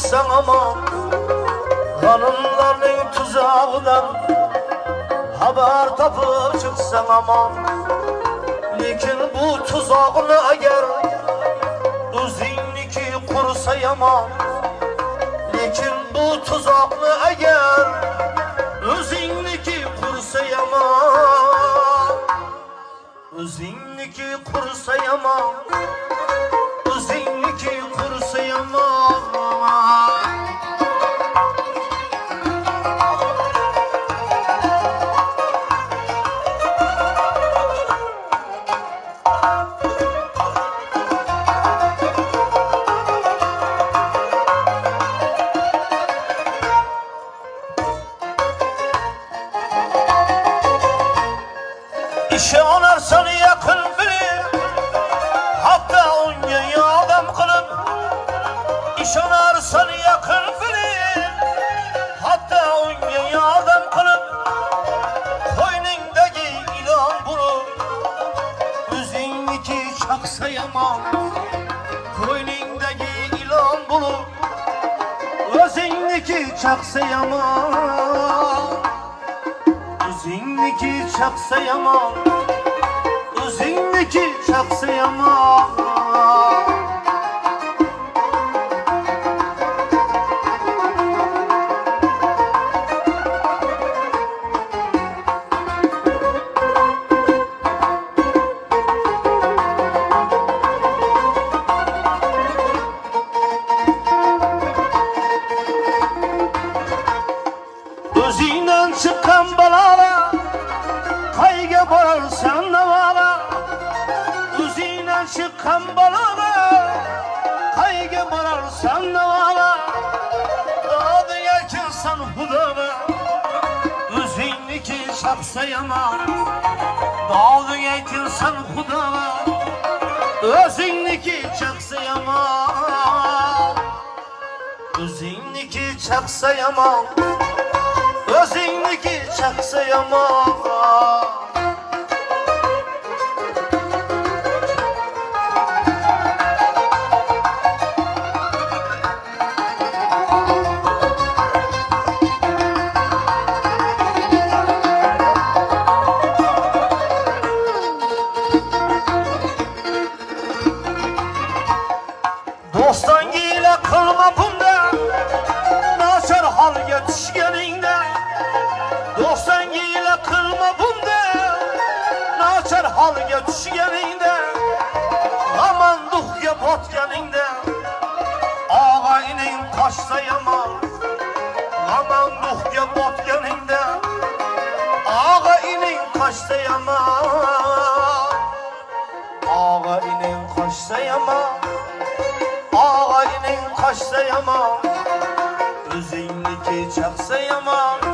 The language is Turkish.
çıksan aman, kanunlarının tuzağından haber tapıp çıksan aman. Lekin bu tuzağını eğer o'zingniki qursa yaman. Lekin bu tuzağını eğer o'zingniki qursa yaman. O'zingniki qursa yaman. O'zingniki qursa yaman. İşe onarsan yakın bilir, hatta onga yordam qilib. İş onarsan yakın bilir, hatta onga yordam qilib. Qo'yningdagi ilon bo'lib, o'zingniki chaqsa yomon. Qo'yningdagi ilon bo'lib, o'zingniki chaqsa yomon. O'zingniki chaqsa yomon. O'zingniki chaqsa yomon. O'zingdan chiqqan balolar qayga borarsan navola. O'zingdan chiqqan balolar qayga borarsan navola. Doding aytilsan xudoga, o'zingniki chaqsa yomon. Doding aytilsan xudoga, o'zingniki chaqsa yomon. O'zingniki chaqsa yomon. O'zingniki chaqsa yomon. Do'stonga ila qilma bunda, nachar holga tushganingda. Do'stonga ila qilma bunda, nachar holga tushganingda. Aman duxga botganingda, og'a ining qochsa yomon. Aman duxga botganingda, og'a ining qochsa yomon. Og'a ining qochsa yomon. Og'a ining qochsa yomon. O'zingniki chaqsa yomon.